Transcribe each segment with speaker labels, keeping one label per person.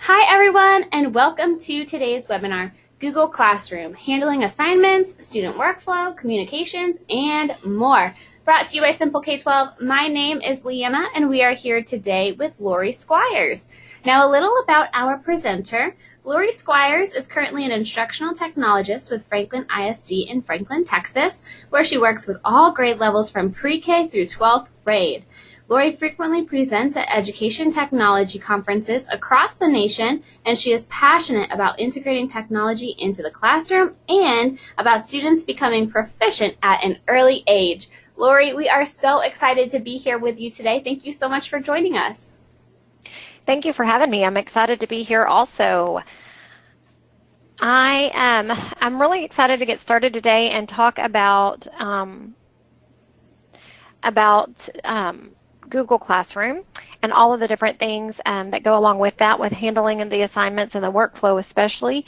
Speaker 1: Hi everyone, and welcome to today's webinar, Google Classroom, Handling Assignments, Student Workflow, Communications, and more. Brought to you by Simple K-12. My name is Leanna, and we are here today with Lori Squiers. Now, a little about our presenter. Lori Squiers is currently an instructional technologist with Franklin ISD in Franklin, Texas, where she works with all grade levels from pre-K through 12th grade. Lori frequently presents at education technology conferences across the nation, and she is passionate about integrating technology into the classroom and about students becoming proficient at an early age. Lori, we are so excited to be here with you today. Thank you so much for joining us.
Speaker 2: Thank you for having me. I'm excited to be here also. I'm really excited to get started today and talk about Google Classroom and all of the different things that go along with that, with handling the assignments and the workflow especially.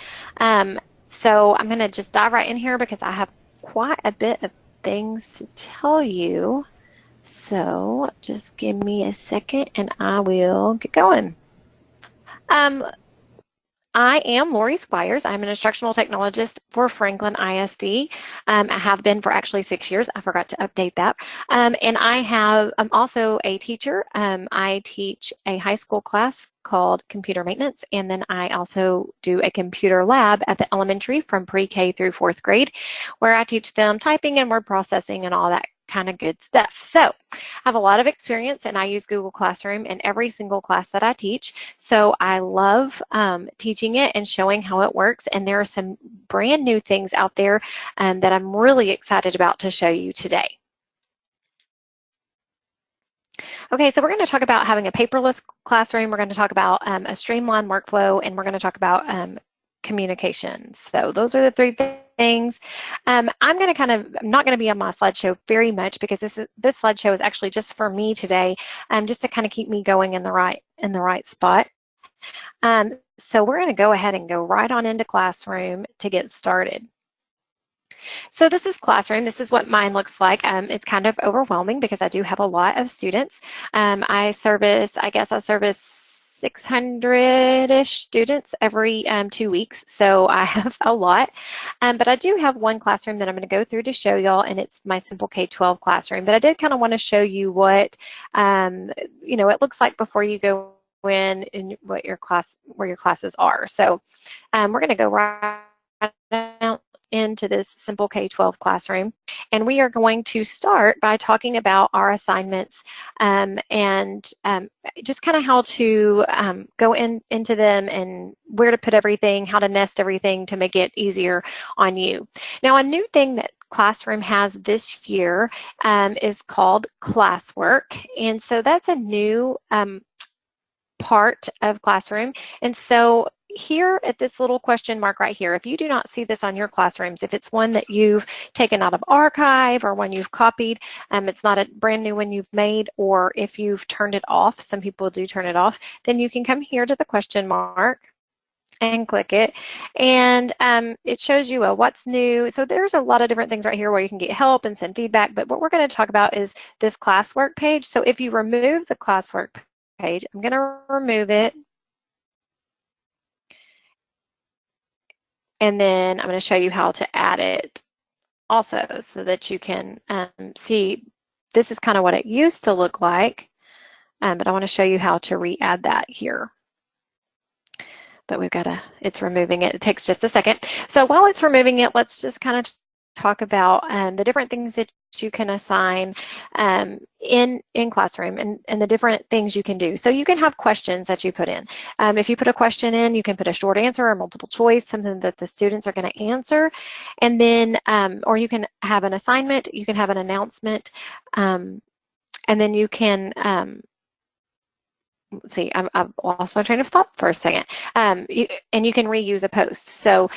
Speaker 2: So I'm going to just dive right in here because I have quite a bit of things to tell you. So just give me a second and I will get going. I am Lori Squiers. I'm an instructional technologist for Franklin ISD. I have been for actually 6 years. I forgot to update that. And I'm also a teacher. I teach a high school class called computer maintenance, and then I also do a computer lab at the elementary from pre-K through 4th grade, where I teach them typing and word processing and all that kind of good stuff. So I have a lot of experience, and I use Google Classroom in every single class that I teach. So I love teaching it and showing how it works, and there are some brand new things out there that I'm really excited about to show you today. Okay, so we're going to talk about having a paperless classroom. We're going to talk about a streamlined workflow, and we're going to talk about communications. So those are the three things. I'm not going to be on my slideshow very much because this slideshow is actually just for me today, just to kind of keep me going in the right spot. So we're going to go ahead and go right on into Classroom to get started. So this is Classroom. This is what mine looks like. It's kind of overwhelming because I do have a lot of students. I service 600-ish students every 2 weeks, so I have a lot. But I do have one classroom that I'm going to go through to show y'all, and it's my Simple K-12 classroom. But I did kind of want to show you what it looks like before you go in and where your classes are. So we're going to go right out into this Simple K-12 classroom, and we are going to start by talking about our assignments and just kind of how to go into them and where to put everything, how to nest everything to make it easier on you. Now, a new thing that Classroom has this year is called classwork, and so that's a new part of Classroom. And so here at this little question mark right here, if you do not see this on your classrooms, if it's one that you've taken out of archive or one you've copied, it's not a brand new one you've made, or if you've turned it off, some people do turn it off, then you can come here to the question mark and click it, and it shows you what's new. So there's a lot of different things right here where you can get help and send feedback, but what we're going to talk about is this classwork page. So if you remove the classwork page, I'm going to remove it, and then I'm going to show you how to add it also so that you can see this is kind of what it used to look like, but I want to show you how to re-add that here. But it's removing it. It takes just a second. So while it's removing it, let's just kind of talk about the different things that you can assign in Classroom and the different things you can do. So you can have questions that you put in. If you put a question in, you can put a short answer or multiple choice, something that the students are going to answer. And then, or you can have an assignment, you can have an announcement, and then you can, let's see, I've lost my train of thought for a second. And you can reuse a post. So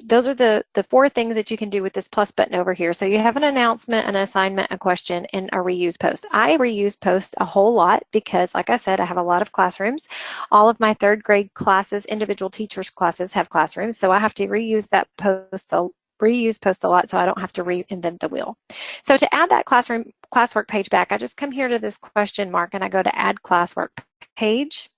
Speaker 2: those are the 4 things that you can do with this plus button over here. So you have an announcement, an assignment, a question, and a reuse post. I reuse posts a whole lot because, like I said, I have a lot of classrooms. All of my 3rd grade classes, individual teachers classes, have classrooms. So I have to reuse that post a lot so I don't have to reinvent the wheel. So to add that classwork page back, I just come here to this question mark and I go to add classwork page.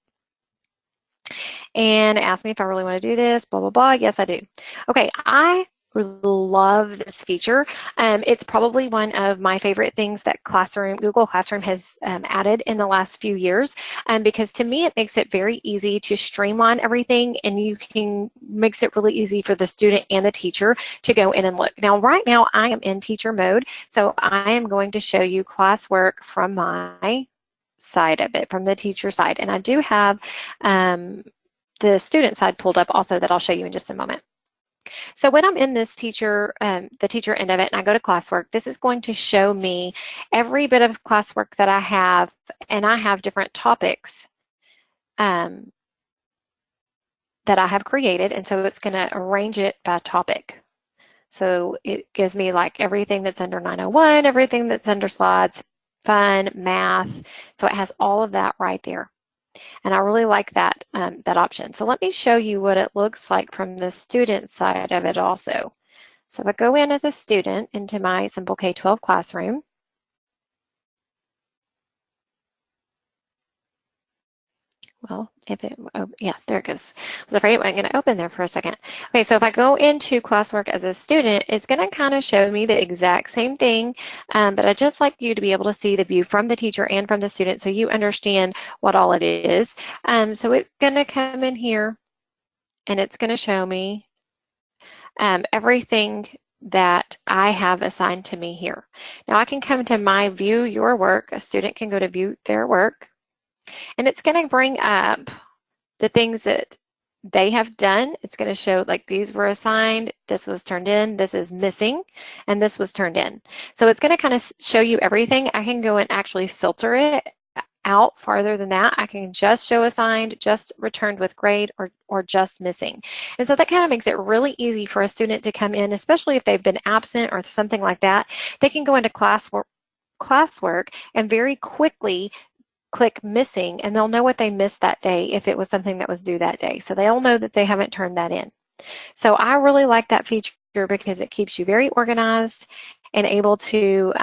Speaker 2: and ask me if I really want to do this, blah, blah, blah. Yes, I do. Okay, I love this feature. It's probably one of my favorite things that Google Classroom has added in the last few years, because to me it makes it very easy to streamline everything, and makes it really easy for the student and the teacher to go in and look. Now, right now I am in teacher mode, so I am going to show you classwork from my side of it, from the teacher side, and I do have the student side pulled up also that I'll show you in just a moment. So when I'm in this the teacher end of it, and I go to classwork, this is going to show me every bit of classwork that I have, and I have different topics that I have created, and so it's going to arrange it by topic. So it gives me like everything that's under 901, everything that's under slides, fun, math. So it has all of that right there. And I really like that, that option. So let me show you what it looks like from the student side of it also. So if I go in as a student into my Simple K-12 classroom, well, yeah, there it goes. I was afraid it wasn't going to open there for a second. Okay, so if I go into classwork as a student, it's going to kind of show me the exact same thing, but I'd just like you to be able to see the view from the teacher and from the student so you understand what all it is. So it's going to come in here, and it's going to show me everything that I have assigned to me here. Now I can come to my view your work. A student can go to view their work, and it's going to bring up the things that they have done. It's going to show like these were assigned, this was turned in, this is missing, and this was turned in. So it's going to kind of show you everything. I can go and actually filter it out farther than that. I can just show assigned, just returned with grade, or just missing. And so that kind of makes it really easy for a student to come in, especially if they've been absent or something like that. They can go into classwork and very quickly click missing, and they'll know what they missed that day if it was something that was due that day. So they'll know that they haven't turned that in. So I really like that feature because it keeps you very organized and able to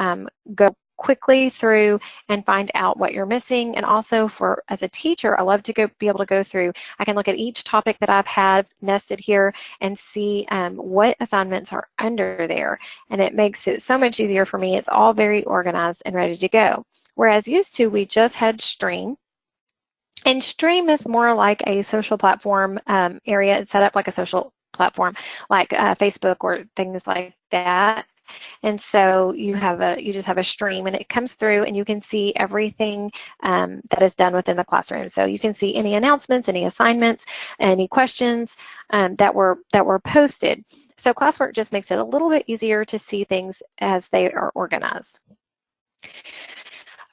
Speaker 2: go quickly through and find out what you're missing. And also as a teacher, I love to be able to go through. I can look at each topic that I've had nested here and see what assignments are under there. And it makes it so much easier for me. It's all very organized and ready to go. Whereas used to, we just had Stream. And Stream is more like a social platform area. It's set up like a social platform, like Facebook or things like that. And so you just have a stream, and it comes through, and you can see everything that is done within the classroom. So you can see any announcements, any assignments, any questions that were posted. So classwork just makes it a little bit easier to see things as they are organized.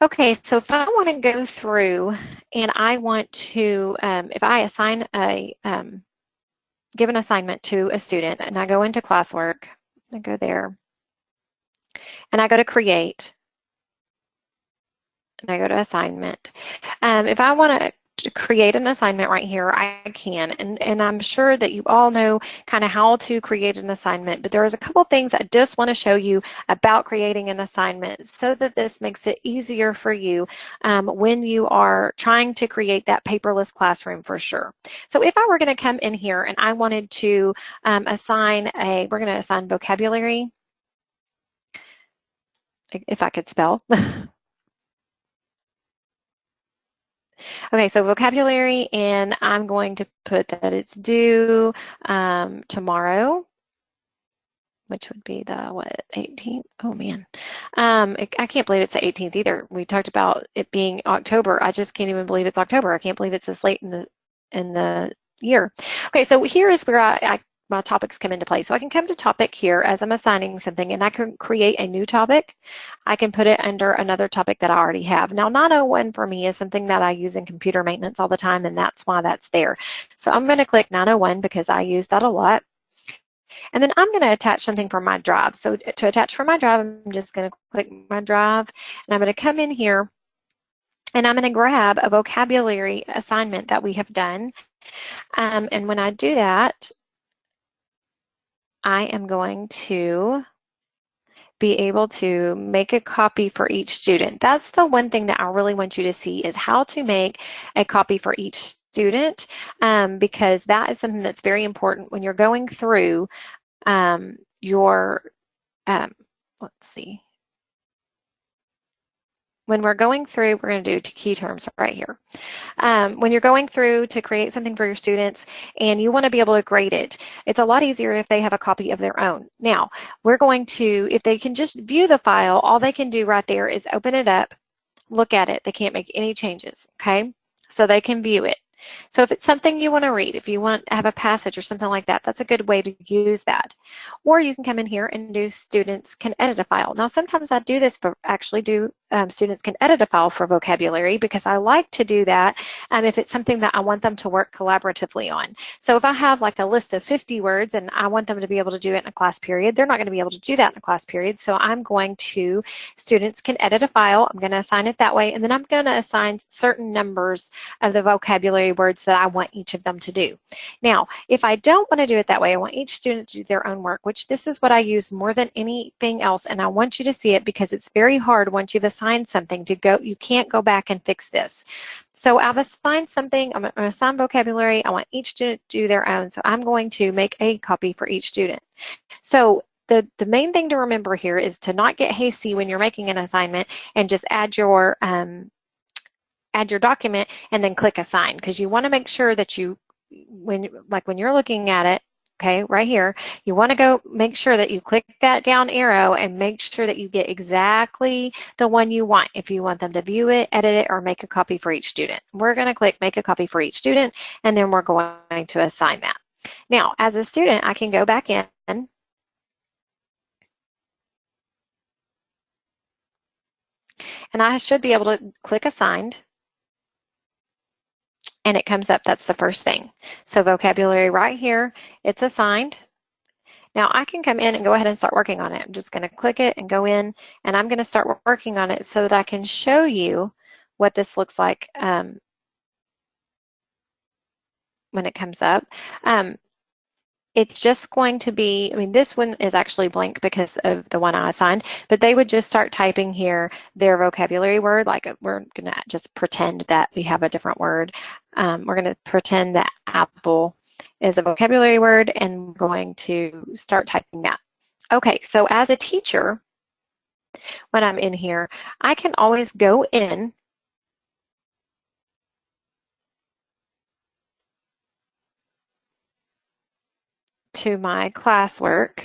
Speaker 2: Okay, so if I want to go through and I want to, if I assign give an assignment to a student, and I go into classwork, I go there, and I go to create, and I go to assignment. If I want to create an assignment right here, I can, and I'm sure that you all know kind of how to create an assignment, but there's a couple things I just want to show you about creating an assignment so that this makes it easier for you when you are trying to create that paperless classroom for sure. So if I were going to come in here and I wanted to we're going to assign vocabulary, if I could spell. Okay, so vocabulary, and I'm going to put that it's due tomorrow, which would be the, 18th? Oh, man. I can't believe it's the 18th either. We talked about it being October. I just can't even believe it's October. I can't believe it's this late in the year. Okay, so here is where my topics come into play. So I can come to topic here as I'm assigning something, and I can create a new topic. I can put it under another topic that I already have. Now, 901 for me is something that I use in computer maintenance all the time, and that's why that's there. So I'm going to click 901 because I use that a lot. And then I'm going to attach something from my drive. So to attach from my drive, I'm just going to click my drive, and I'm going to come in here, and I'm going to grab a vocabulary assignment that we have done. And when I do that, I am going to be able to make a copy for each student. That's the one thing that I really want you to see, is how to make a copy for each student, because that is something that's very important when you're going through your, let's see, when we're going through, we're going to do key terms right here. When you're going through to create something for your students and you want to be able to grade it, it's a lot easier if they have a copy of their own. Now, we're going to, if they can just view the file, all they can do right there is open it up, look at it. They can't make any changes, okay? So they can view it. So if it's something you want to read, if you want to have a passage or something like that, that's a good way to use that. Or you can come in here and do students can edit a file. Now, sometimes I do this, but actually do students can edit a file for vocabulary, because I like to do that if it's something that I want them to work collaboratively on. So if I have like a list of 50 words and I want them to be able to do it in a class period, they're not going to be able to do that in a class period. So I'm going to, students can edit a file. I'm going to assign it that way. And then I'm going to assign certain numbers of the vocabulary words that I want each of them to do. Now, if I don't want to do it that way, I want each student to do their own work, which this is what I use more than anything else. And I want you to see it because it's very hard once you've assigned something to go, you can't go back and fix this. So I've assigned something, I'm going to assign vocabulary. I want each student to do their own. So I'm going to make a copy for each student. So the main thing to remember here is to not get hasty when you're making an assignment and just add your document and then click assign, because you want to make sure that you, when you're looking at it, okay, right here, you want to go make sure that you click that down arrow and make sure that you get exactly the one you want. If you want them to view it, edit it, or make a copy for each student. We're going to click make a copy for each student, and then we're going to assign that. Now, as a student, I can go back in and I should be able to click assigned, and it comes up. That's the first thing. So vocabulary right here, it's assigned. Now I can come in and go ahead and start working on it. I'm just going to click it and go in, and I'm going to start working on it so that I can show you what this looks like when it comes up. It's just going to be, I mean, this one is actually blank because of the one I assigned, but they would just start typing here their vocabulary word. Like, we're going to just pretend that we have a different word. We're going to pretend that apple is a vocabulary word, and we're going to start typing that. Okay, so as a teacher, when I'm in here, I can always go in to my classwork,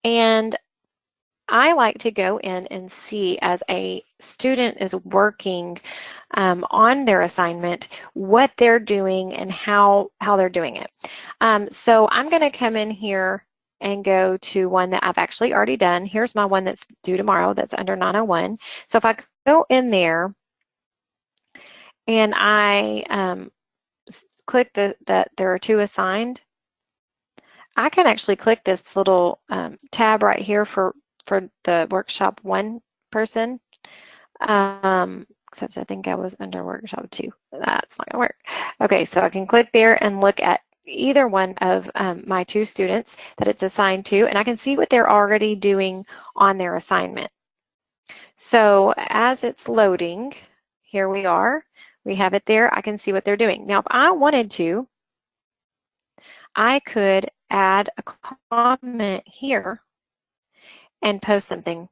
Speaker 2: and I like to go in and see, as a student is working on their assignment, what they're doing and how they're doing it. So I'm going to come in here and go to one that I've actually already done. Here's my one that's due tomorrow, that's under 901. So if I go in there and I click that there are two assigned, I can actually click this little tab right here for the workshop 1 person, except I think I was under workshop 2. That's not gonna work. Okay, so I can click there and look at either one of my 2 students that it's assigned to, and I can see what they're already doing on their assignment. So as it's loading, here we are. We have it there. I can see what they're doing. Now, if I wanted to, I could add a comment here and post something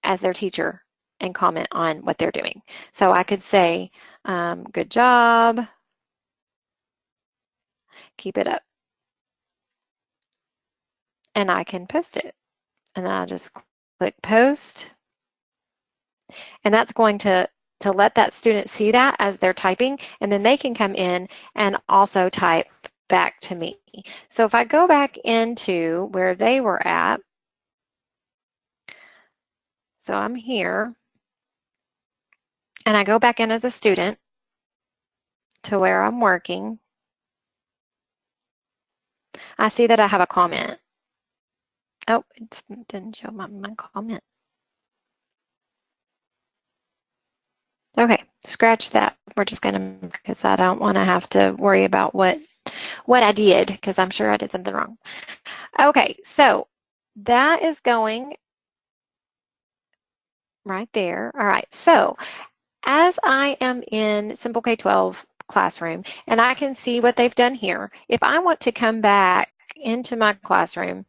Speaker 2: as their teacher and comment on what they're doing. So I could say, good job, keep it up. And I can post it. And then I'll just click post. And that's going to let that student see that as they're typing, and then they can come in and also type back to me. So if I go back into where they were at, so I'm here, and I go back in as a student to where I'm working, I see that I have a comment. Oh, it didn't show my comment. Okay, scratch that. We're just going to, because I don't want to have to worry about what I did, because I'm sure I did something wrong. Okay, so that is going right there. All right, so as I am in Simple K-12 classroom and I can see what they've done here, if I want to come back into my classroom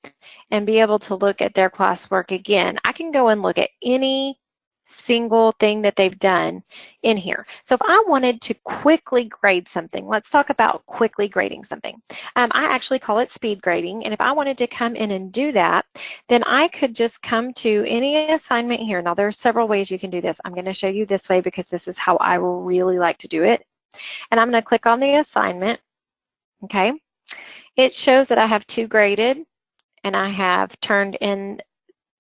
Speaker 2: and be able to look at their classwork again, I can go and look at any single thing that they've done in here. So if I wanted to quickly grade something, let's talk about quickly grading something. I actually call it speed grading, and if I wanted to come in and do that, then I could just come to any assignment here. Now there's several ways you can do this. I'm going to show you this way because this is how I really like to do it. And I'm going to click on the assignment. Okay. It shows that I have 2 graded and I have turned in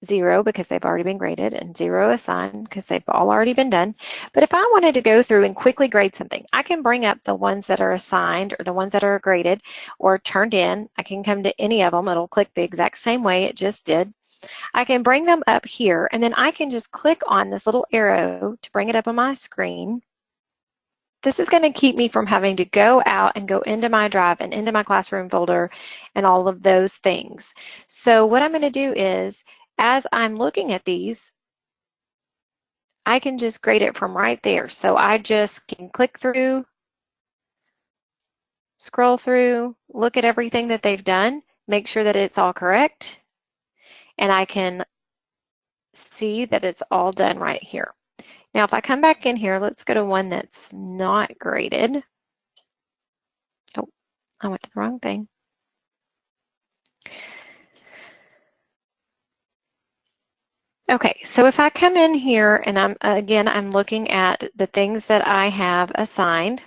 Speaker 2: 0 because they've already been graded and 0 assigned because they've all already been done. But if I wanted to go through and quickly grade something, I can bring up the ones that are assigned or the ones that are graded or turned in. I can come to any of them. It'll click the exact same way it just did. I can bring them up here and then I can just click on this little arrow to bring it up on my screen. This is going to keep me from having to go out and go into my drive and into my classroom folder and all of those things. So what I'm going to do is, as I'm looking at these, I can just grade it from right there. So I just can click through, scroll through, look at everything that they've done, make sure that it's all correct, and I can see that it's all done right here. Now, if I come back in here, let's go to one that's not graded. Oh, I went to the wrong thing. Okay, so if I come in here and I'm looking at the things that I have assigned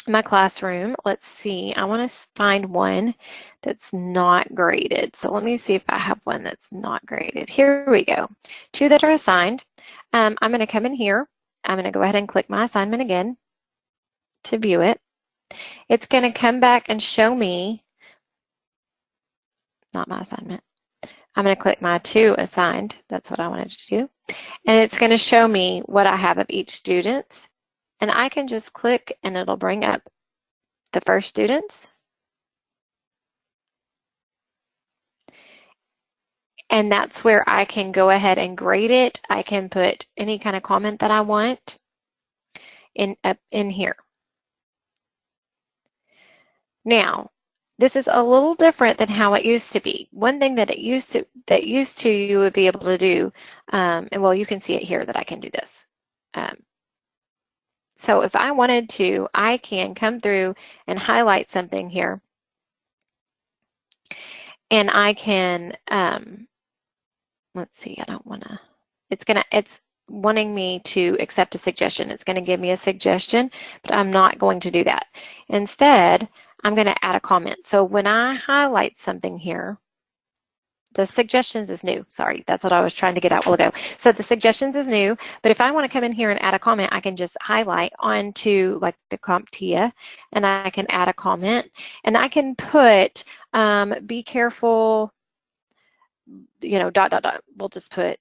Speaker 2: in my classroom. Let's see, I want to find one that's not graded. So let me see if I have one that's not graded. Here we go. 2 that are assigned. I'm going to come in here. I'm going to go ahead and click my assignment again to view it. It's going to come back and show me, not my assignment. I'm going to click my 2 assigned. That's what I wanted to do. And it's going to show me what I have of each student. And I can just click and it'll bring up the first students. And that's where I can go ahead and grade it. I can put any kind of comment that I want up in here. Now, this is a little different than how it used to be. One thing that used to you would be able to do, and well, you can see it here that I can do this. So if I wanted to, I can come through and highlight something here, and I can, let's see, I don't want to, it's wanting me to accept a suggestion. It's going to give me a suggestion, but I'm not going to do that. Instead, I'm going to add a comment. So when I highlight something here, the suggestions is new. Sorry, that's what I was trying to get at a while ago. So the suggestions is new, but if I want to come in here and add a comment, I can just highlight onto like the CompTIA, and I can add a comment, and I can put, be careful, you know, ... We'll just put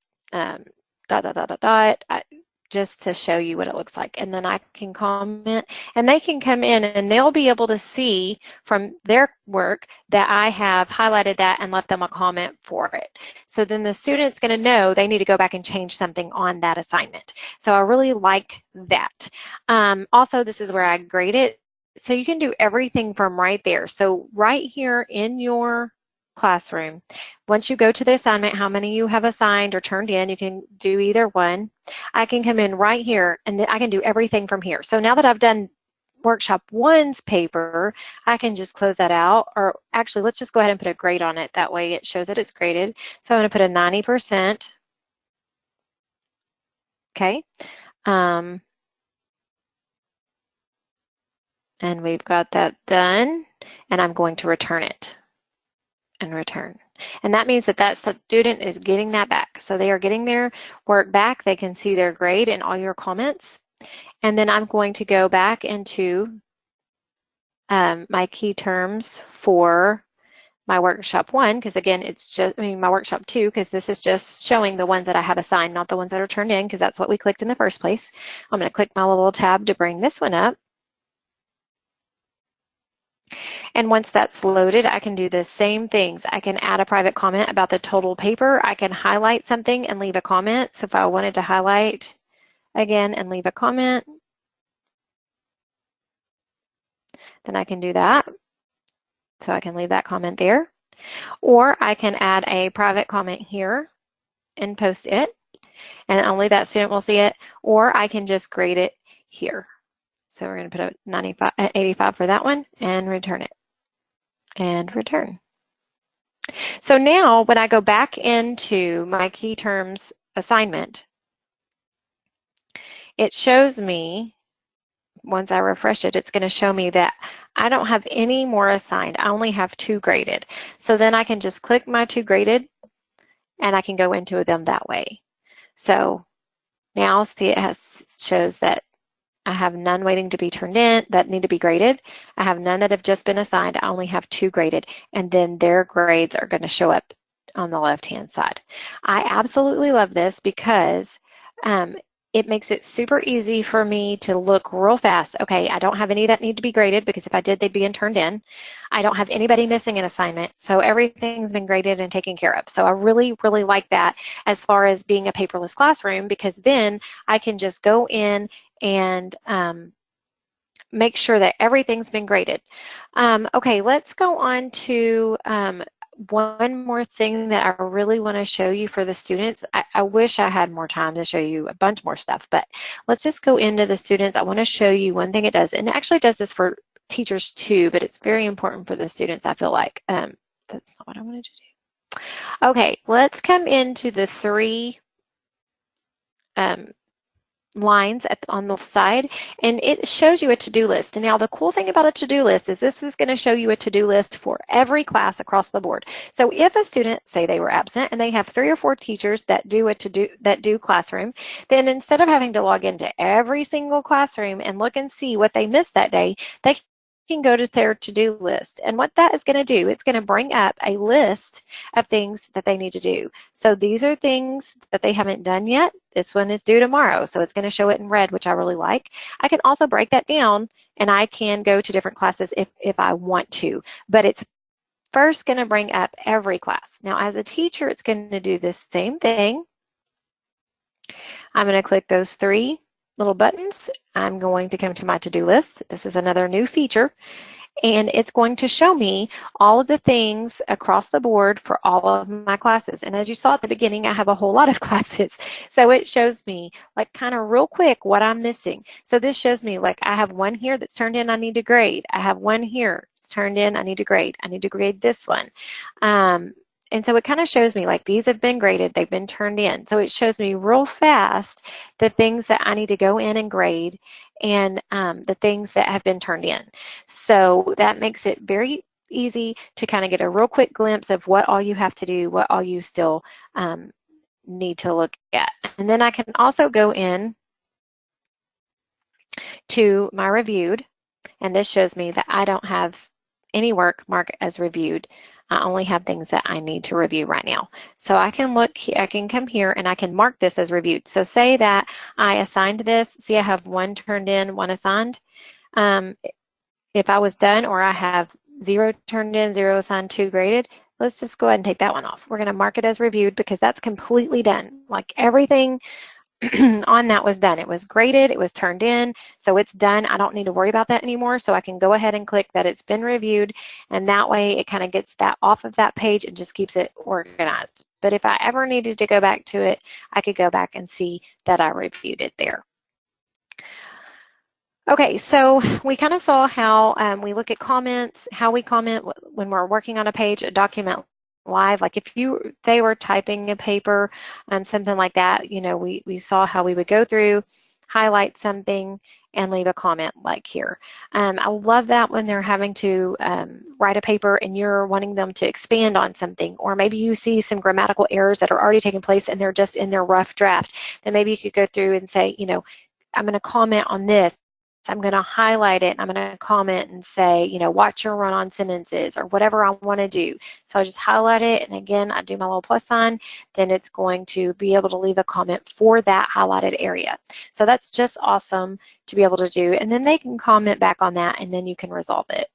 Speaker 2: just to show you what it looks like. And then I can comment, and they can come in and they'll be able to see from their work that I have highlighted that and left them a comment for it. So then the student's going to know they need to go back and change something on that assignment. So I really like that. Also, this is where I grade it. So you can do everything from right there. So right here in your classroom, once you go to the assignment, how many you have assigned or turned in, you can do either one. I can come in right here and then I can do everything from here. So now that I've done workshop 1's paper, I can just close that out, or actually let's just go ahead and put a grade on it. That way it shows that it's graded. So I'm going to put a 90%. Okay. And we've got that done, and I'm going to return it and return. And that means that that student is getting that back. So they are getting their work back. They can see their grade and all your comments. And then I'm going to go back into my key terms for my workshop 1, because again, it's just, my workshop 2, because this is just showing the ones that I have assigned, not the ones that are turned in, because that's what we clicked in the first place. I'm going to click my little tab to bring this one up. And once that's loaded, I can do the same things. I can add a private comment about the total paper. I can highlight something and leave a comment. So if I wanted to highlight again and leave a comment, then I can do that. So I can leave that comment there. Or I can add a private comment here and post it, and only that student will see it. Or I can just grade it here. So we're going to put a 85 for that one and return it. And return. So now when I go back into my key terms assignment, it shows me, once I refresh it, it's going to show me that I don't have any more assigned. I only have 2 graded. So then I can just click my 2 graded and I can go into them that way. So now see, it shows that I have none waiting to be turned in that need to be graded. I have none that have just been assigned. I only have 2 graded, and then their grades are going to show up on the left-hand side. I absolutely love this because it makes it super easy for me to look real fast. Okay, I don't have any that need to be graded because if I did, they'd be turned in. I don't have anybody missing an assignment, so everything's been graded and taken care of. So I really, really like that as far as being a paperless classroom, because then I can just go in and make sure that everything's been graded. Okay, let's go on to one more thing that I really want to show you for the students. I wish I had more time to show you a bunch more stuff, but let's just go into the students. I want to show you one thing it does, and it actually does this for teachers too, but it's very important for the students, I feel like. That's not what I wanted to do. Okay, let's come into the 3 lines on the side, and it shows you a to-do list. And now the cool thing about a to-do list is this is going to show you a to-do list for every class across the board. So if a student, say they were absent and they have 3 or 4 teachers that do classroom, then instead of having to log into every single classroom and look and see what they missed that day, they can go to their to-do list. And what that is going to do, it's going to bring up a list of things that they need to do. So these are things that they haven't done yet. This one is due tomorrow, so it's going to show it in red, which I really like. I can also break that down, and I can go to different classes if I want to, but it's first going to bring up every class. Now, as a teacher, it's going to do the same thing. I'm going to click those 3 little buttons. I'm going to come to my to-do list. This is another new feature, and it's going to show me all of the things across the board for all of my classes. And as you saw at the beginning, I have a whole lot of classes. So it shows me like kind of real quick what I'm missing. So this shows me like I have one here that's turned in, I need to grade. I have one here, it's turned in, I need to grade. I need to grade this one. And so it kind of shows me like these have been graded, they've been turned in. So it shows me real fast the things that I need to go in and grade and the things that have been turned in. So that makes it very easy to kind of get a real quick glimpse of what all you have to do, what all you still need to look at. And then I can also go in to my reviewed, and this shows me that I don't have any work marked as reviewed. I only have things that I need to review right now. So I can look, I can come here and I can mark this as reviewed. So say that I assigned this, see I have 1 turned in, 1 assigned. If I was done, or I have 0 turned in, 0 assigned, 2 graded, let's just go ahead and take that one off. We're going to mark it as reviewed because that's completely done. Like everything on that was done. It was graded, it was turned in, so it's done. I don't need to worry about that anymore, so I can go ahead and click that it's been reviewed, and that way it kind of gets that off of that page and just keeps it organized. But if I ever needed to go back to it, I could go back and see that I reviewed it there. Okay, so we kind of saw how we look at comments, how we comment when we're working on a page, a document live. Like if they were typing a paper, something like that, you know, we saw how we would go through, highlight something, and leave a comment like here. I love that when they're having to write a paper and you're wanting them to expand on something, or maybe you see some grammatical errors that are already taking place and they're just in their rough draft. Then maybe you could go through and say, you know, I'm going to comment on this. I'm going to highlight it, and I'm going to comment and say, you know, watch your run-on sentences or whatever I want to do. So I just highlight it, and again, I do my little plus sign, then it's going to be able to leave a comment for that highlighted area. So that's just awesome to be able to do, and then they can comment back on that, and then you can resolve it.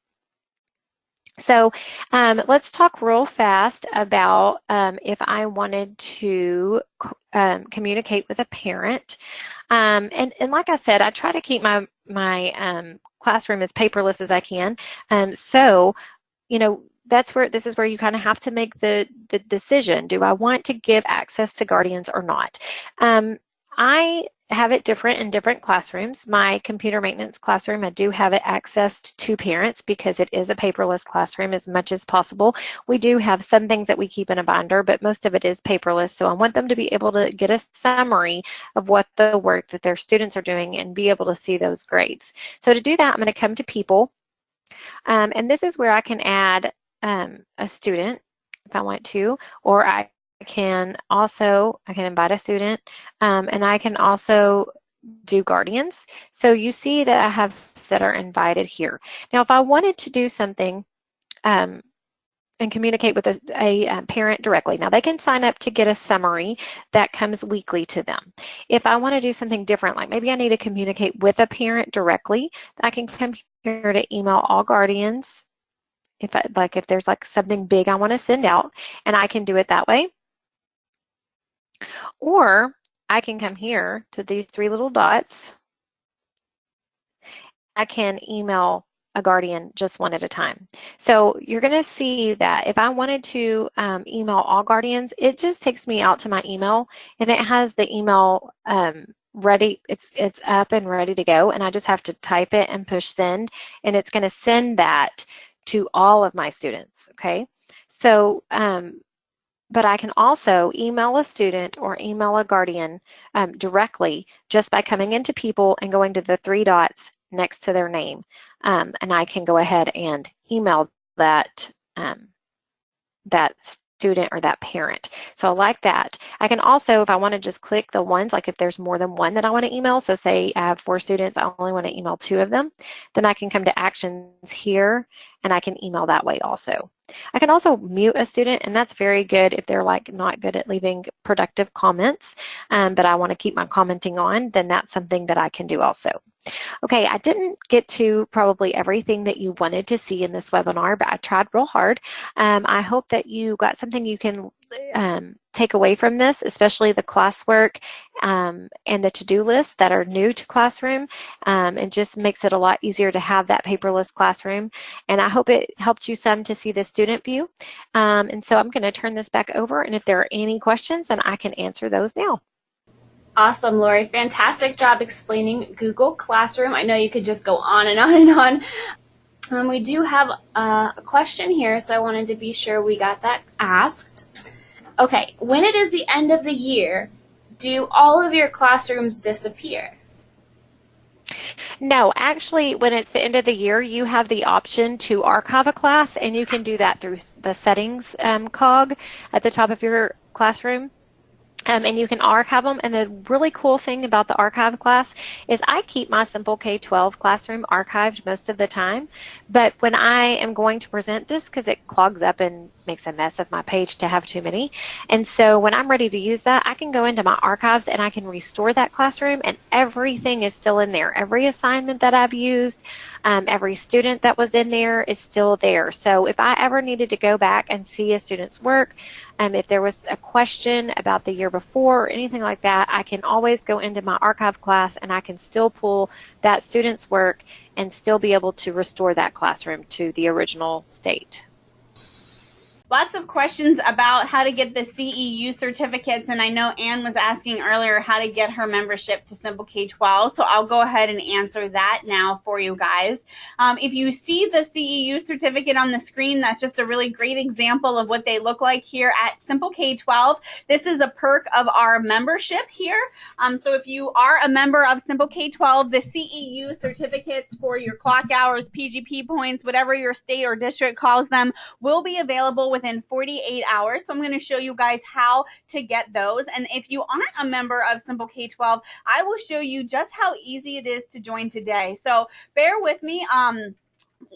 Speaker 2: So let's talk real fast about if I wanted to communicate with a parent. And like I said, I try to keep my classroom as paperless as I can. So, you know, this is where you kind of have to make the decision. Do I want to give access to guardians or not? I have it different in different classrooms. My computer maintenance classroom, I do have it accessed to parents because it is a paperless classroom as much as possible. We do have some things that we keep in a binder, but most of it is paperless. So I want them to be able to get a summary of what the work that their students are doing and be able to see those grades. So to do that, I'm going to come to people. And this is where I can add a student if I want to, or I can invite a student, and I can also do guardians. So you see that I have that are invited here. Now, if I wanted to do something and communicate with a parent directly. Now, they can sign up to get a summary that comes weekly to them. If I want to do something different, like maybe I need to communicate with a parent directly, I can come here to email all guardians. If there's like something big I want to send out, and I can do it that way. Or I can come here to these three little dots. I can email a guardian just one at a time. So you're going to see that if I wanted to email all guardians, it just takes me out to my email, and it has the email ready. It's up and ready to go, and I just have to type it and push send, and it's going to send that to all of my students. Okay, so but I can also email a student or email a guardian directly just by coming into people and going to the three dots next to their name. And I can go ahead and email that, that student or that parent. So I like that. I can also, if I want to just click the ones, like if there's more than one that I want to email, so say I have 4 students, I only want to email 2 of them, then I can come to actions here and I can email that way also. I can also mute a student, and that's very good if they're like not good at leaving productive comments, but I want to keep my commenting on, then that's something that I can do also. Okay, I didn't get to probably everything that you wanted to see in this webinar, but I tried real hard. I hope that you got something you can take away from this, especially the classwork and the to-do lists that are new to Classroom. It just makes it a lot easier to have that paperless classroom. And I hope it helped you some to see the student view. And so I'm going to turn this back over, and if there are any questions, then I can answer those now.
Speaker 1: Awesome, Lori. Fantastic job explaining Google Classroom. I know you could just go on and on and on. We do have a question here, so I wanted to be sure we got that asked. Okay, when it is the end of the year, do all of your classrooms disappear?
Speaker 2: No, actually, when it's the end of the year, you have the option to archive a class, and you can do that through the settings cog at the top of your classroom. And you can archive them. And the really cool thing about the archive class is I keep my Simple K-12 classroom archived most of the time. But when I am going to present this, because it clogs up and makes a mess of my page to have too many. And so when I'm ready to use that, I can go into my archives and I can restore that classroom, and everything is still in there. Every assignment that I've used, every student that was in there is still there. So if I ever needed to go back and see a student's work, if there was a question about the year before or anything like that, I can always go into my archive class and I can still pull that student's work and still be able to restore that classroom to the original state.
Speaker 3: Lots of questions about how to get the CEU certificates, and I know Anne was asking earlier how to get her membership to Simple K-12, so I'll go ahead and answer that now for you guys. If you see the CEU certificate on the screen, that's just a really great example of what they look like here at Simple K-12. This is a perk of our membership here. So if you are a member of Simple K-12, the CEU certificates for your clock hours, PGP points, whatever your state or district calls them, will be available within 48 hours. So I'm going to show you guys how to get those. And if you aren't a member of Simple K-12, I will show you just how easy it is to join today. So bear with me.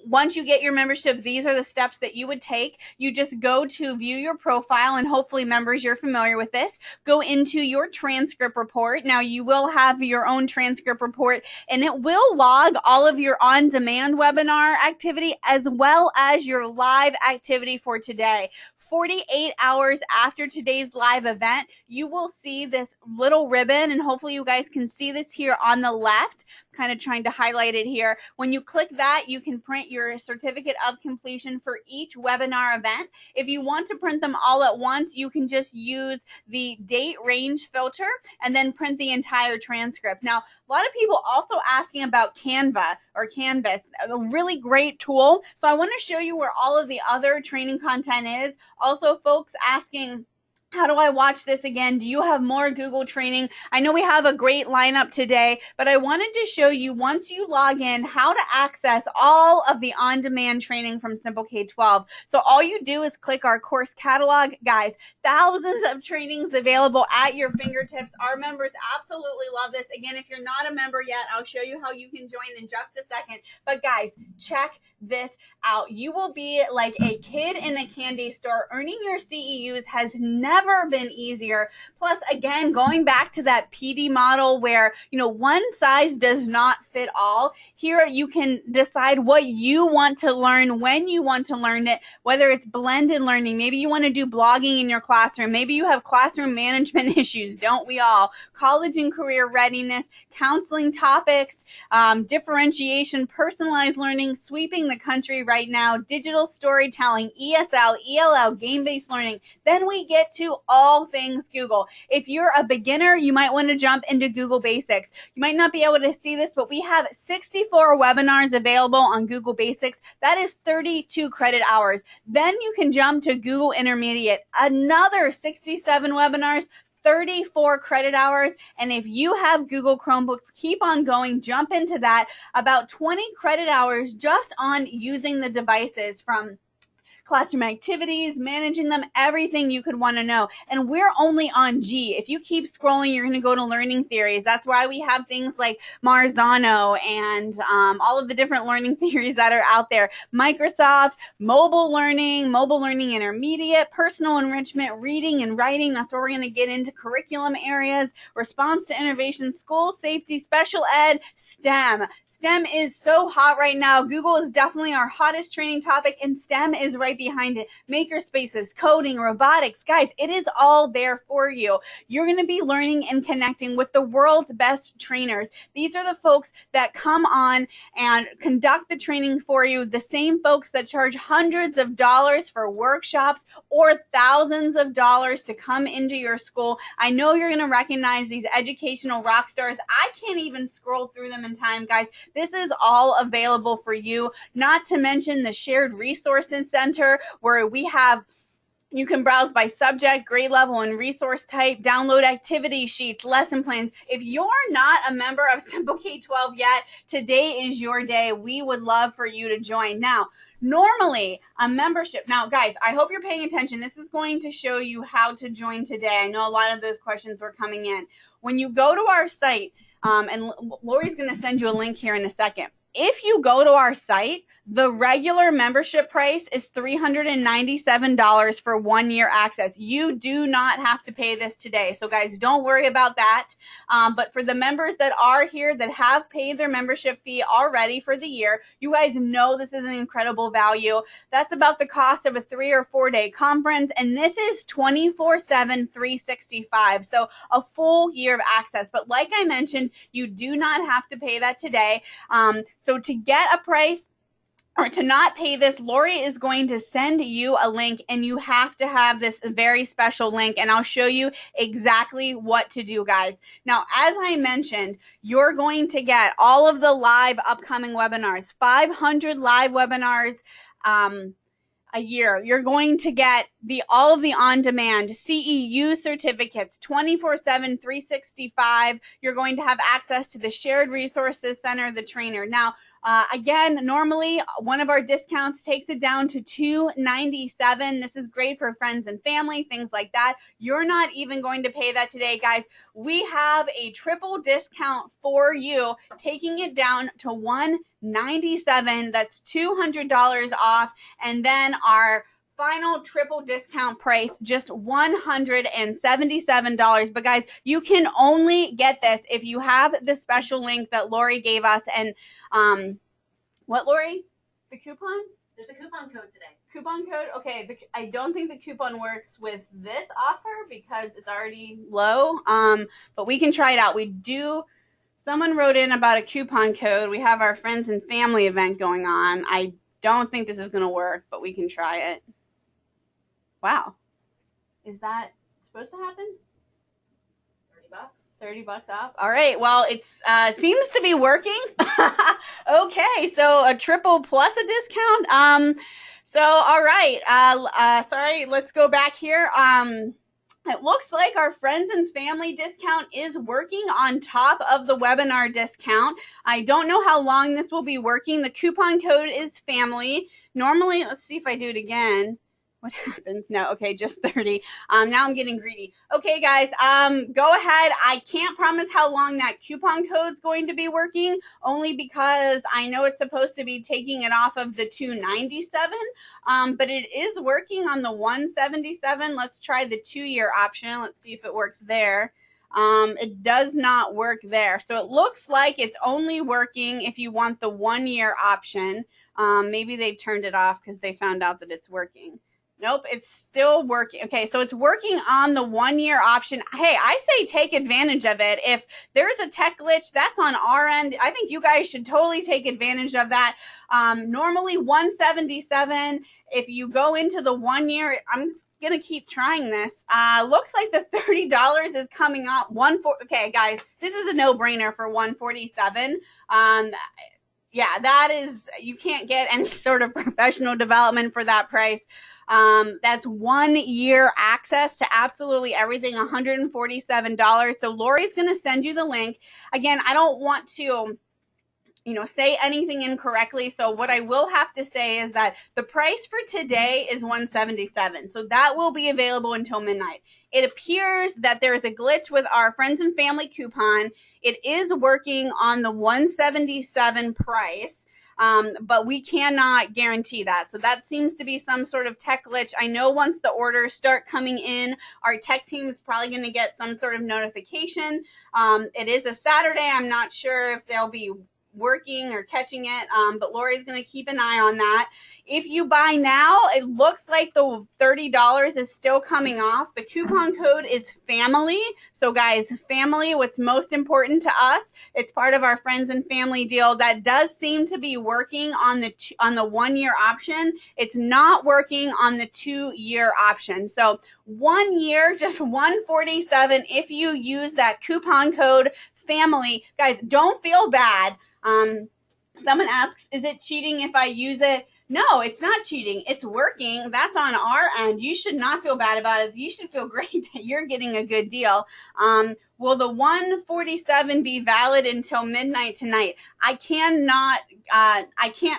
Speaker 3: once you get your membership, these are the steps that you would take. You just go to view your profile, and hopefully members, you're familiar with this. Go into your transcript report. Now you will have your own transcript report, and it will log all of your on-demand webinar activity as well as your live activity for today. 48 hours after today's live event, you will see this little ribbon, and hopefully you guys can see this here on the left. Kind of trying to highlight it here. When you click that, you can print your certificate of completion for each webinar event. If you want to print them all at once, you can just use the date range filter and then print the entire transcript. Now, a lot of people also asking about Canva or Canvas, a really great tool. So I want to show you where all of the other training content is. Also, folks asking, how do I watch this again? Do you have more Google training? I know we have a great lineup today, but I wanted to show you, once you log in, how to access all of the on-demand training from Simple K-12. So all you do is click our course catalog. Guys, thousands of trainings available at your fingertips. Our members absolutely love this. Again, if you're not a member yet, I'll show you how you can join in just a second. But guys, check this out. You will be like a kid in a candy store. Earning your CEUs has never been easier. Plus, again, going back to that PD model where, one size does not fit all. Here you can decide what you want to learn, when you want to learn it, whether it's blended learning. Maybe you want to do blogging in your classroom. Maybe you have classroom management issues. Don't we all? College and career readiness, counseling topics, differentiation, personalized learning, sweeping the country right now, digital storytelling, ESL, ELL, game-based learning. Then we get to all things Google. If you're a beginner, you might want to jump into Google Basics. You might not be able to see this, but we have 64 webinars available on Google Basics. That is 32 credit hours. Then you can jump to Google Intermediate, another 67 webinars, 34 credit hours. And if you have Google Chromebooks, keep on going, jump into that. About 20 credit hours just on using the devices, from classroom activities, managing them, everything you could want to know. And we're only on G. If you keep scrolling, you're going to go to learning theories. That's why we have things like Marzano and all of the different learning theories that are out there. Microsoft, mobile learning intermediate, personal enrichment, reading and writing. That's where we're going to get into curriculum areas, response to innovation, school safety, special ed, STEM. STEM is so hot right now. Google is definitely our hottest training topic, and STEM is right behind it. Maker spaces, coding, robotics. Guys, it is all there for you. You're going to be learning and connecting with the world's best trainers. These are the folks that come on and conduct the training for you, the same folks that charge hundreds of dollars for workshops or thousands of dollars to come into your school. I know you're going to recognize these educational rock stars. I can't even scroll through them in time, guys. This is all available for you, not to mention the shared resources center, where you can browse by subject, grade level, and resource type, download activity sheets, lesson plans. If you're not a member of Simple K-12 yet, today is your day. We would love for you to join. Now, normally a membership, now guys, I hope you're paying attention. This is going to show you how to join today. I know a lot of those questions were coming in. When you go to our site, and Lori's going to send you a link here in a second. If you go to our site, the regular membership price is $397 for 1 year access. You do not have to pay this today. So guys, don't worry about that. But for the members that are here that have paid their membership fee already for the year, you guys know this is an incredible value. That's about the cost of a 3 or 4 day conference. And this is 24/7, 365. So a full year of access. But like I mentioned, you do not have to pay that today. So to get a price, or to not pay this, Lori is going to send you a link, and you have to have this very special link, and I'll show you exactly what to do, guys. Now, as I mentioned, you're going to get all of the live upcoming webinars, 500 live webinars a year. You're going to get all of the on-demand CEU certificates, 24/7, 365. You're going to have access to the shared resources center, the trainer. Now, Again, normally one of our discounts takes it down to $297. This is great for friends and family, things like that. You're not even going to pay that today, guys. We have a triple discount for you, taking it down to $197. That's $200 off. And then our final triple discount price, just $177. But guys, you can only get this if you have the special link that Lori gave us. And what, Lori? The coupon?
Speaker 4: There's a coupon code today.
Speaker 3: Coupon code? Okay, I don't think the coupon works with this offer because it's already low. But we can try it out. Someone wrote in about a coupon code. We have our friends and family event going on. I don't think this is going to work, but we can try it. Wow. Is that supposed to happen? $30 off. All right. Well, it's seems to be working. Okay. So a triple plus a discount. So all right. Sorry. Let's go back here. It looks like our friends and family discount is working on top of the webinar discount. I don't know how long this will be working. The coupon code is family. Normally, let's see if I do it again. What happens? No, okay, just 30. Now I'm getting greedy. Okay, guys, go ahead. I can't promise how long that coupon code's going to be working, only because I know it's supposed to be taking it off of the $297, but it is working on the $177. Let's try the 2-year option. Let's see if it works there. It does not work there. So it looks like it's only working if you want the 1-year option. Maybe they turned it off because they found out that it's working. Nope, it's still working. Okay, so it's working on the 1-year option. Hey, I say take advantage of it. If there's a tech glitch, that's on our end. I think you guys should totally take advantage of that. Normally $177. If you go into the 1 year, I'm gonna keep trying this. Looks like the $30 is coming up. Okay, guys, this is a no-brainer for $147. Yeah, that is, you can't get any sort of professional development for that price. That's 1 year access to absolutely everything, $147. So Lori's going to send you the link. Again, I don't want to, say anything incorrectly. So what I will have to say is that the price for today is $177. So that will be available until midnight. It appears that there is a glitch with our friends and family coupon. It is working on the $177 price. But we cannot guarantee that. So that seems to be some sort of tech glitch. I know once the orders start coming in, our tech team is probably going to get some sort of notification. It is a Saturday. I'm not sure if they'll be working or catching it, but Lori's going to keep an eye on that. If you buy now, it looks like the $30 is still coming off. The coupon code is family. So guys, family, what's most important to us, it's part of our friends and family deal. That does seem to be working on the 1 year option. It's not working on the 2 year option. So 1 year, just $147 if you use that coupon code family. Guys, don't feel bad. Someone asks, is it cheating if I use it? No, it's not cheating. It's working. That's on our end. You should not feel bad about it. You should feel great that you're getting a good deal. Will the $147 be valid until midnight tonight? I can't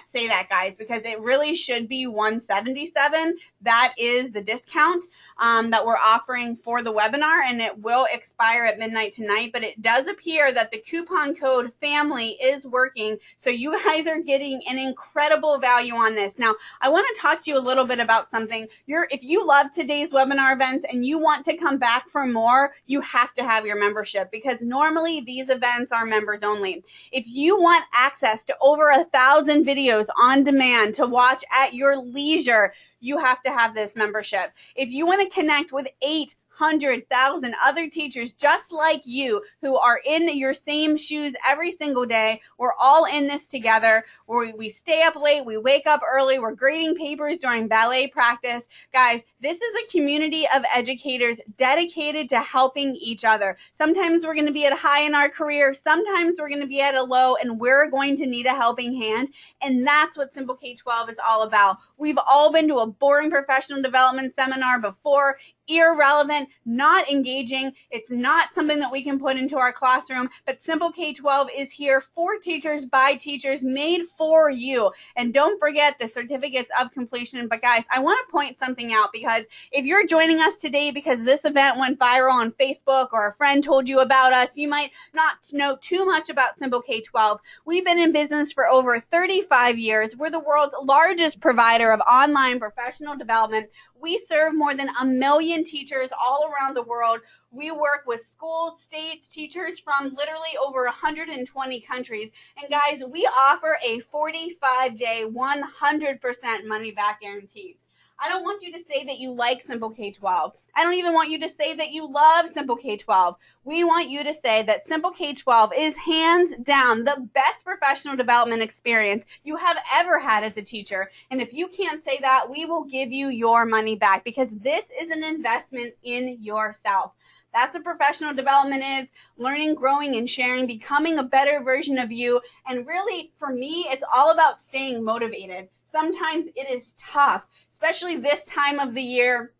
Speaker 3: say that, guys, because it really should be $177. That is the discount that we're offering for the webinar, and it will expire at midnight tonight. But it does appear that the coupon code family is working, so you guys are getting an incredible value on this. Now, I want to talk to you a little bit about something. If you love today's webinar events and you want to come back for more, you have to have your membership, because normally these events are members only. If you want access to over 1,000 videos on demand to watch at your leisure, you have to have this membership. If you want to connect with 800,000 other teachers just like you who are in your same shoes every single day, we're all in this together. We stay up late, we wake up early, we're grading papers during ballet practice. Guys, this is a community of educators dedicated to helping each other. Sometimes we're going to be at a high in our career, sometimes we're going to be at a low, and we're going to need a helping hand. And that's what Simple K-12 is all about. We've all been to a boring professional development seminar before. irrelevant, not engaging. It's not something that we can put into our classroom, but Simple K-12 is here for teachers, by teachers, made for you. And don't forget the certificates of completion. But guys, I want to point something out, because if you're joining us today because this event went viral on Facebook or a friend told you about us, you might not know too much about Simple K-12. We've been in business for over 35 years. We're the world's largest provider of online professional development. We serve more than 1 million teachers all around the world. We work with schools, states, teachers from literally over 120 countries. And guys, we offer a 45-day, 100% money-back guarantee. I don't want you to say that you like Simple K-12. I don't even want you to say that you love Simple K-12. We want you to say that Simple K-12 is hands down the best professional development experience you have ever had as a teacher. And if you can't say that, we will give you your money back, because this is an investment in yourself. That's what professional development is: learning, growing, and sharing, becoming a better version of you. And really, for me, it's all about staying motivated. Sometimes it is tough, especially this time of the year.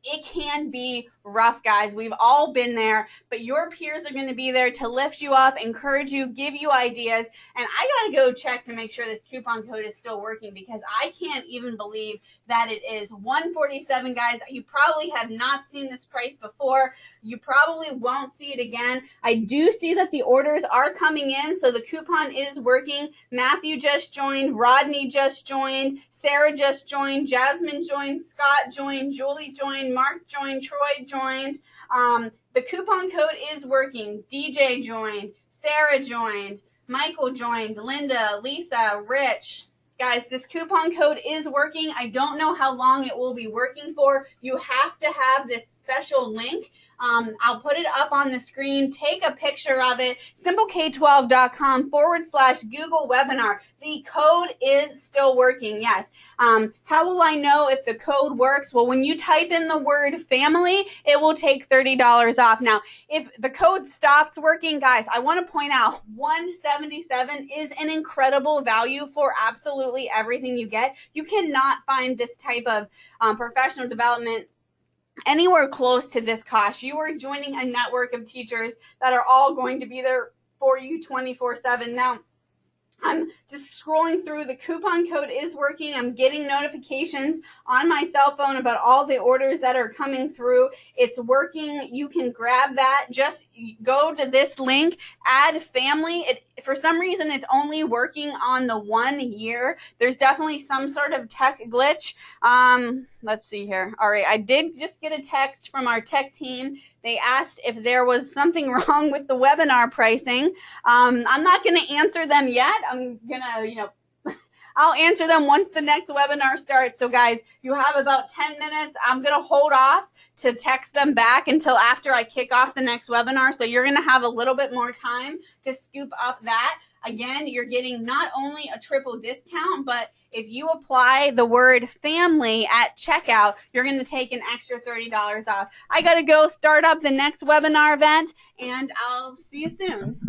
Speaker 3: It can be rough, guys. We've all been there, but your peers are going to be there to lift you up, encourage you, give you ideas. And I got to go check to make sure this coupon code is still working, because I can't even believe that it is $147, guys. You probably have not seen this price before. You probably won't see it again. I do see that the orders are coming in, so the coupon is working. Matthew just joined, Rodney just joined, Sarah just joined, Jasmine joined, Scott joined, Julie joined, Mark joined, Troy joined. The coupon code is working. DJ joined, Sarah joined, Michael joined, Linda, Lisa, Rich. Guys, this coupon code is working. I don't know how long it will be working for. You have to have this special link. I'll put it up on the screen. Take a picture of it. simpleK12.com/Google webinar. The code is still working, yes. How will I know if the code works? Well, when you type in the word family, it will take $30 off. Now, if the code stops working, guys, I want to point out $177 is an incredible value for absolutely everything you get. You cannot find this type of professional development anywhere close to this cost. You are joining a network of teachers that are all going to be there for you 24/7. Now, I'm just scrolling through. The coupon code is working. I'm getting notifications on my cell phone about all the orders that are coming through. It's working. You can grab that. Just go to this link, add family. For some reason, it's only working on the 1 year. There's definitely some sort of tech glitch. Let's see here. All right, I did just get a text from our tech team. They asked if there was something wrong with the webinar pricing. I'm not going to answer them yet. I'm going to, I'll answer them once the next webinar starts. So guys, you have about 10 minutes. I'm going to hold off to text them back until after I kick off the next webinar. So you're going to have a little bit more time to scoop up that. Again, you're getting not only a triple discount, but if you apply the word family at checkout, you're going to take an extra $30 off. I got to go start up the next webinar event, and I'll see you soon.